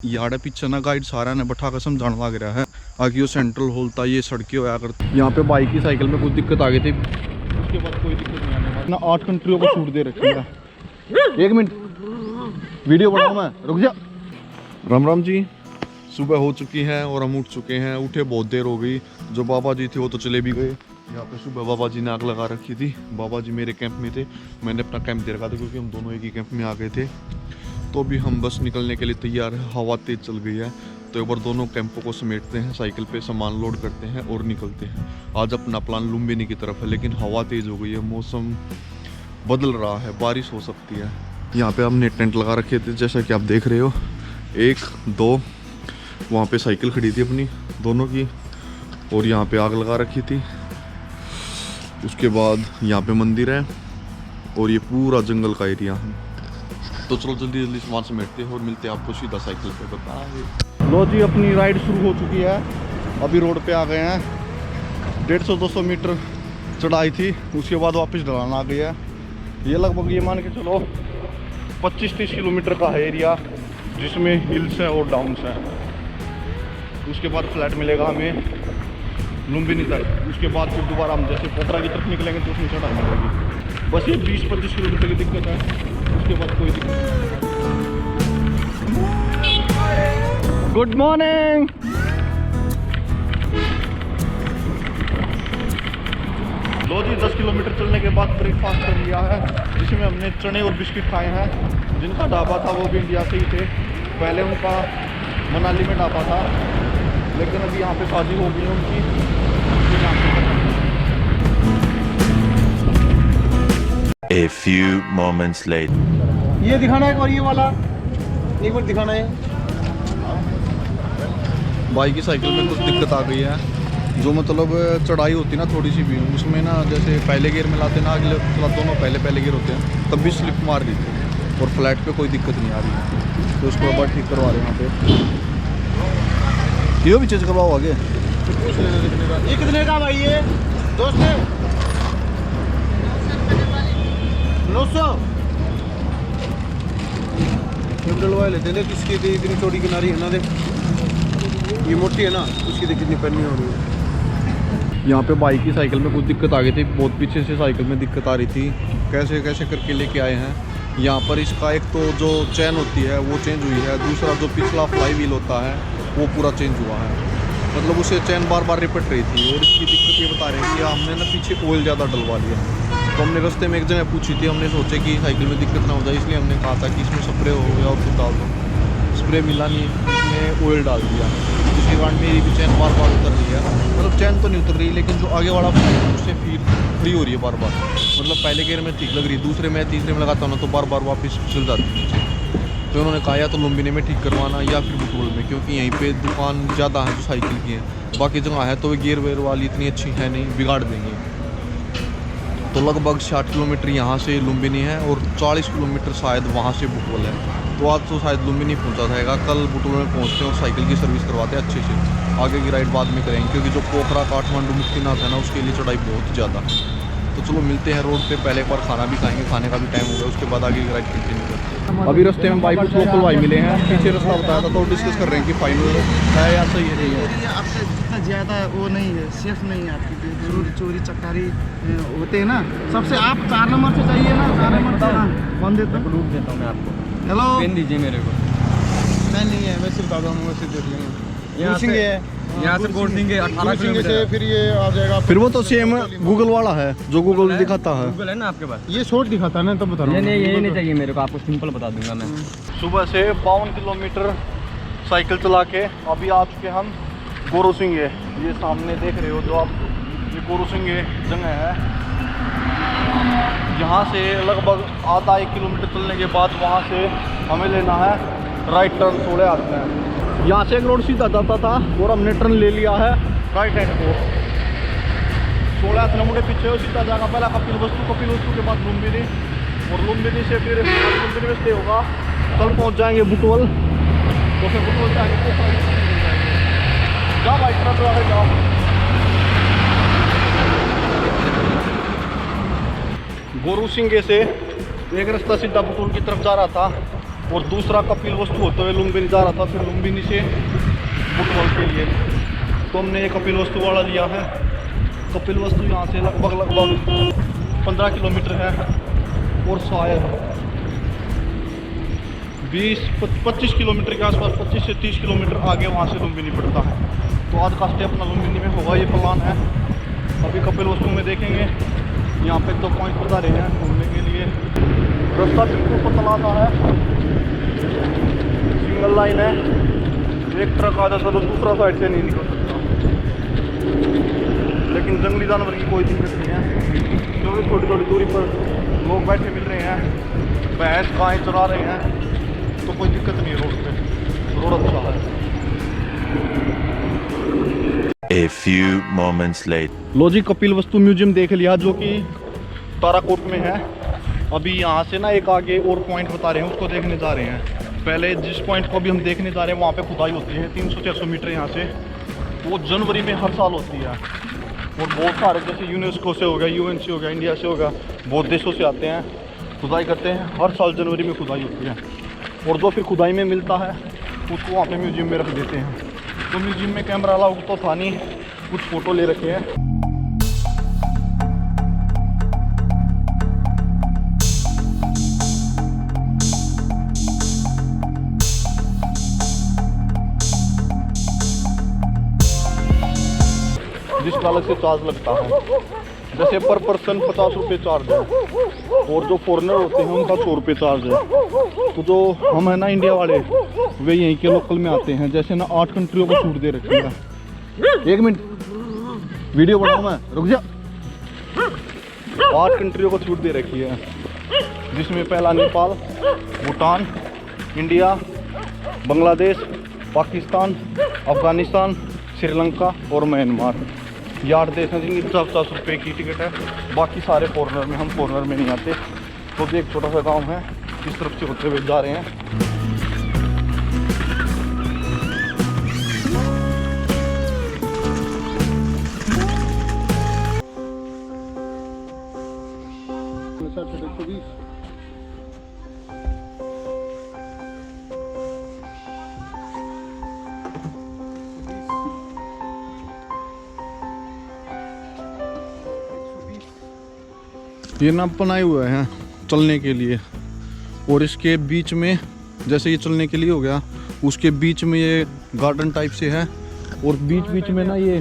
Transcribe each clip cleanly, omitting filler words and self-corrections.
यार पीछे ना गाइड सारा ने बैठा कर समझाने लग रहा है आगे वो सेंट्रल होता ये सड़कें होया करती। यहाँ पे बाइक की साइकिल में कुछ दिक्कत आ गई थी, उसके बाद कोई दिक्कत नहीं आने वाली ना। 8 कंट्रियों को छूट दे रखी है। 1 मिनट वीडियो बनाऊं मैं, रुक जा। राम राम जी, सुबह हो चुकी है और हम उठ चुके हैं। उठे बहुत देर हो गई। जो बाबा जी थे वो तो चले भी गए। यहाँ पे सुबह बाबा जी ने आग लगा रखी थी। बाबा जी मेरे कैंप में थे, मैंने अपना कैंप दे रखा था क्योंकि हम दोनों एक ही कैंप में आ गए थे। तो अभी हम बस निकलने के लिए तैयार है। हवा तेज चल गई है तो एक बार दोनों कैंपों को समेटते हैं, साइकिल पे सामान लोड करते हैं और निकलते हैं। आज अपना प्लान लुम्बिनी की तरफ है, लेकिन हवा तेज हो गई है, मौसम बदल रहा है, बारिश हो सकती है। यहाँ पे हमने टेंट लगा रखे थे जैसा कि आप देख रहे हो। 1 2 वहाँ पे साइकिल खड़ी थी अपनी दोनों की, और यहाँ पे आग लगा रखी थी। उसके बाद यहाँ पे मंदिर है और ये पूरा जंगल का एरिया है। तो चलो जल्दी जल्दी सामान समेटते हैं और मिलते हैं आपको सीधा साइकिल पे। बाय। लो जी, अपनी राइड शुरू हो चुकी है। अभी रोड पे आ गए हैं। 150-200 मीटर चढ़ाई थी, उसके बाद वापस ढलान आ गई है। ये लगभग ये मान के चलो 25-30 किलोमीटर का है एरिया, जिसमें हिल्स है और डाउन्स है। उसके बाद फ्लैट मिलेगा हमें लुम्बिनी तक। उसके बाद फिर दोबारा हम जैसे पोखरा की तरफ निकलेंगे तो उसमें चढ़ाई मिलेगी। बस ये 20-25 किलोमीटर की दिक्कत है, उसके बाद कोई दिक्कत नहीं। Good morning. लो जी, 10 किलोमीटर चलने के बाद ब्रेकफास्ट कर लिया है, जिसमें हमने चने और बिस्किट खाए हैं। जिनका ढाबा था वो भी इंडिया से ही थे। पहले उनका मनाली में ढाबा था, लेकिन अभी यहाँ पे शादी हो गई है उनकी। A few moments later. ये दिखाना है और ये वाला एक बार दिखाना है। बाइक की साइकिल में कुछ दिक्कत आ गई है। जो मतलब चढ़ाई होती है ना थोड़ी सी भी, उसमें ना जैसे पहले गियर में लाते ना, अगले मतलब दोनों पहले गियर होते हैं, तब भी स्लिप मार रही थी। और फ्लैट पे कोई दिक्कत नहीं आ रही है, तो उसको बार ठीक करवा रहे हैं यहाँ पे। ये भी चेंज करवाओ आगे। ये कितने का भाई? ये दोस्त है 900 डलवा लेते हैं। किसकी थी इतनी चौड़ी किनारी है ना, देख ये मोटी है ना, उसकी देख कितनी पन्नी हो रही है। यहाँ पे बाइक की साइकिल में कुछ दिक्कत आ गई थी, बहुत पीछे से साइकिल में दिक्कत आ रही थी। कैसे कैसे करके लेके आए हैं। यहाँ पर इसका एक तो जो चैन होती है वो चेंज हुई है, दूसरा जो पिछला फ्लाई व्हील होता है वो पूरा चेंज हुआ है। मतलब उसे चैन बार बार रिपीट रही थी। और इसकी दिक्कत ये बता रहे हैं कि हमने ना पीछे ऑयल ज़्यादा डलवा लिया। तो हमने रास्ते में एक जगह पूछी थी, हमने सोचे कि साइकिल में दिक्कत ना हो जाए, इसलिए हमने कहा था कि इसमें स्प्रे हो गया और कुछ डाल दो। स्प्रे मिला नहीं, इसमें ऑयल डाल दिया, जिसके कारण मेरी भी चैन बार बार उतर रही है। मतलब चैन तो नहीं उतर रही, लेकिन जो आगे वाला उससे फील फ्री हो रही है बार बार। मतलब पहले गियर में ठीक लग रही है, दूसरे में तीसरे में लगाता हूँ ना तो बार बार वापस चल जाती है। तो उन्होंने कहा या तो लुम्बिनी में ठीक करवाना या फिर बुटोल में, क्योंकि यहीं पे दुकान ज़्यादा है जो साइकिल की है। बाकी जगह है तो गियर वेयर वाली इतनी अच्छी है नहीं, बिगाड़ देंगे। तो लगभग 60 किलोमीटर यहाँ से लुम्बिनी है और 40 किलोमीटर शायद वहाँ से बुटोल है। तो आज तो शायद लुम्बिनी पहुँचा जाएगा, कल बुटोल में पहुँचते हैं और साइकिल की सर्विस करवाते हैं अच्छे से। आगे की राइड बाद में करेंगे, क्योंकि जो पोखरा काठमांडू मुक्तिनाथ है ना, उसके लिए चढ़ाई बहुत ज़्यादा है। तो चलो मिलते हैं रोड पे। पहले एक बार खाना भी खाएंगे, खाने का भी टाइम हो गया, उसके बाद आगे की राइड कंटिन्यू करते हैं। अभी रास्ते में बाइक कुछ लोकल भाई मिले हैं, पीछे रास्ता बताया था, तो डिस्कस कर रहे हैं कि फाइनल है या सही है नहीं है। आपसे जितना ज़्यादा वो नहीं है, सेफ नहीं है आपकी। चोरी चकारी होते हैं ना, सबसे आप 4 नंबर से चाहिए ना, 4 नंबर से कौन देता है? रूट देता हूँ मैं आपको। हेलो, पेन दीजिए मेरे को। मैं नहीं है, मैं सिर्फ दादा हूँ, वैसे दे देंगे। यहाँ से कोड देंगे 18 किलोमीटर से फिर ये आ जाएगा। फिर वो तो सेम गूगल वाला है जो गूगल दिखाता है। गूगल है ना आपके पास? ये शॉर्ट दिखाता है ना, तब बता रहा हूँ। नहीं ये नहीं चाहिए मेरे को, आपको सिंपल बता दूंगा मैं। सुबह से 52 किलोमीटर साइकिल चला के अभी आ चुके हम गोरोसिंगे। ये सामने देख रहे हो जो आप, ये गोरोसिंगे जगह है। यहाँ से लगभग आधा 1 किलोमीटर चलने के बाद वहाँ से हमें लेना है राइट टर्न। 16 आते हैं यहाँ से, एक रोड सीधा जाता था और हमने टर्न ले लिया है राइट हैंड को। 16 किलोमीटर पीछे सीधा जाएगा पहला कपिल वस्तु के बाद लुम्बिनी, और लुम्बिनी से फिर लुम्बिनी में स्टे होगा। कल पहुँच जाएंगे बुटवल, तो फिर बुटवल से आगे जाओ भाई, ट्रक आगे जाओ। गोरू सिंगे से एक रास्ता सीधा बुटवल की तरफ जा रहा था, और दूसरा कपिल वस्तु होते हुए लुम्बिनी जा रहा था, फिर लुम्बिनी से फुटबॉल के लिए तो हमने ये कपिल वस्तु वाला लिया है। कपिल वस्तु यहाँ से लगभग 15 किलोमीटर है और शायद 20-25 किलोमीटर के आसपास, 25 से 30 किलोमीटर आगे वहाँ से लुम्बिनी पड़ता है। तो आज का स्टे अपना लुम्बिनी में होगा, ये प्लान है। अभी कपिल वस्तु में देखेंगे, यहाँ पे 2 पॉइंट बता रहे हैं घूमने के लिए। रास्ता बिल्कुल पतला सा है, सिंगल लाइन है, एक ट्रक आधा सा तो दूसरा साइड से नहीं निकल सकता। लेकिन जंगली जानवर की कोई दिक्कत नहीं है, क्योंकि थोड़ी थोड़ी दूरी पर लोग बैठे मिल रहे हैं, भैंस गाय चरा रहे हैं, तो कोई दिक्कत नहीं है। रोड पे रोड अच्छा है। A few moments later. लो जी, कपिल वस्तु म्यूजियम देख लिया जो कि ताराकोट में है। अभी यहाँ से ना एक आगे और पॉइंट बता रहे हैं, उसको देखने जा रहे हैं। पहले जिस पॉइंट को अभी हम देखने जा रहे हैं वहाँ पे खुदाई होती है 300-400 मीटर यहाँ से, वो जनवरी में हर साल होती है। और बहुत सारे जैसे यूनेस्को से हो गया, यूएन से हो गया, इंडिया से हो गया, बहुत देशों से आते हैं, खुदाई करते हैं। हर साल जनवरी में खुदाई होती है और जो फिर खुदाई में मिलता है उसको वहाँ पे म्यूजियम में रख देते हैं। तो म्यूजियम में कैमरा अलाउ तो था नहीं, कुछ फ़ोटो ले रखे हैं। जिसका अलग से चार्ज लगता है, जैसे पर पर्सन 50 रुपये चार्ज है और जो फॉरेनर होते हैं उनका 100 रुपये चार्ज है। तो जो हम है ना इंडिया वाले, वे यहीं के लोकल में आते हैं। जैसे ना 8 कंट्रियों को छूट दे रखी है। 1 मिनट वीडियो बनाऊँ मैं, रुक जा। 8 कंट्रियों को छूट दे रखी है, जिसमें पहला नेपाल, भूटान, इंडिया, बांग्लादेश, पाकिस्तान, अफगानिस्तान, श्रीलंका और म्यांमार। ये 8 देश हैं जिनकी 50-50 रुपये की टिकट है। बाकी सारे फॉरेनर में, हम फॉरेनर में नहीं आते। तो भी एक छोटा सा गांव है, इस तरफ से होते हुए जा रहे हैं। ये ना बनाए हुए हैं चलने के लिए, और इसके बीच में जैसे ये चलने के लिए हो गया, उसके बीच में ये गार्डन टाइप से है, और बीच बीच में ना ये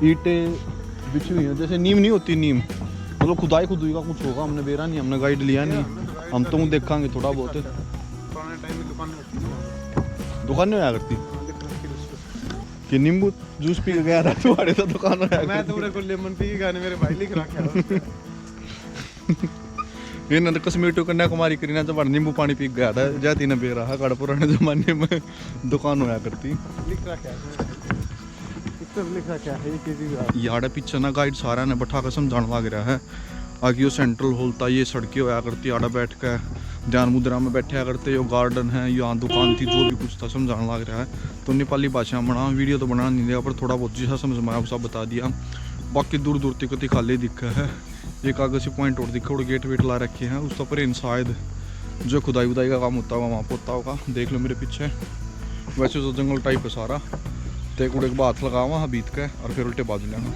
ईंटें बिछी हुई हैं, जैसे नीम नहीं होती, नीम मतलब खुदाई का कुछ होगा। हमने बेरा नहीं, हमने गाइड लिया नहीं, हम तो देखांगे थोड़ा बहुत। दुकान में आया करती कि नींबू जूस पी के गया था तुम्हारे तो दुकान में, मैं तो लेमन पी के गया, मेरे भाई लिख रखा ये ना कश्मीर कन्याकुमारी करी ना, जब नींबू पानी पी गया था, जाती ना बे रहा कड़ पुराने जमाने में दुकान होया करती। यार पीछे ना गाइड सारा ने बैठा कर समझाने लग रहा है। आगे यो सेंट्रल हॉल था, ये सड़कें होया करती, आड़ा बैठ कर ध्यान मुद्रा में बैठा करते, यो गार्डन है, यहाँ दुकान थी, जो भी कुछ था समझाने लग रहा है। तो नेपाली भाषा में बना वीडियो तो बना नहीं दिया, पर थोड़ा बहुत जैसा समझ में आया सब बता दिया। बाकी दूर दूर तक खाली दिखा है। एक आगे से पॉइंट और दिखा और गेट वेट ला रखे हैं, उस पर इन शायद जो खुदाई वुदाई का काम होता होगा वहाँ पर होता होगा। देख लो मेरे पीछे, वैसे तो जंगल टाइप है सारा। तो एक उड़े बात लगा वहाँ बीत के और फिर उल्टे बाजू लेना।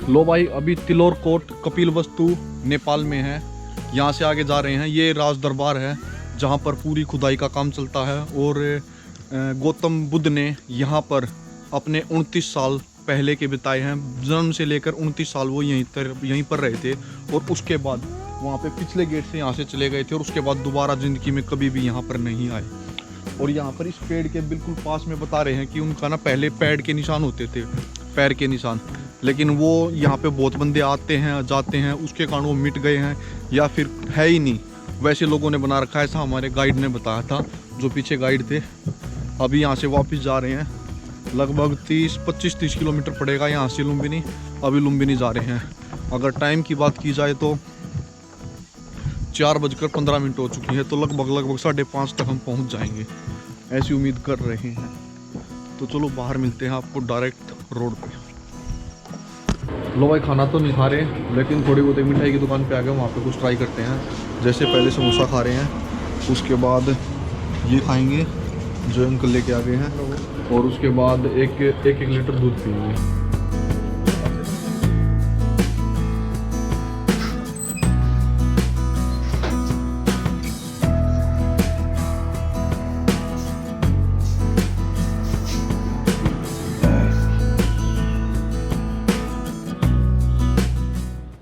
लो भाई, अभी तिलोर कोट कपिल वस्तु नेपाल में है। यहाँ से आगे जा रहे हैं। ये राज दरबार है जहाँ पर पूरी खुदाई का काम चलता है। और गौतम बुद्ध ने यहाँ पर अपने 29 साल पहले के बिताए हैं। जन्म से लेकर 29 साल वो यहीं पर रहे थे। और उसके बाद वहाँ पे पिछले गेट से यहाँ से चले गए थे। और उसके बाद दोबारा ज़िंदगी में कभी भी यहाँ पर नहीं आए। और यहाँ पर इस पेड़ के बिल्कुल पास में बता रहे हैं कि उनका ना पहले पैर के निशान होते थे, पैर के निशान। लेकिन वो यहाँ पे बहुत बंदे आते हैं जाते हैं, उसके कारण वो मिट गए हैं या फिर है ही नहीं। वैसे लोगों ने बना रखा है, ऐसा हमारे गाइड ने बताया था, जो पीछे गाइड थे। अभी यहाँ से वापस जा रहे हैं लगभग 25-30 किलोमीटर पड़ेगा यहाँ से लुम्बिनी। अभी लुम्बिनी जा रहे हैं। अगर टाइम की बात की जाए तो 4:15 हो चुकी है, तो लगभग 5:30 तक हम पहुँच जाएंगे, ऐसी उम्मीद कर रहे हैं। तो चलो बाहर मिलते हैं आपको डायरेक्ट रोड पे। लो भाई, खाना तो नहीं खा रहे, लेकिन थोड़ी बहुत मिठाई की दुकान पे आ गए, वहाँ पे कुछ ट्राई करते हैं। जैसे पहले समोसा खा रहे हैं, उसके बाद ये खाएंगे जो अंकल लेके आ गए हैं, और उसके बाद एक लीटर दूध पिएंगे।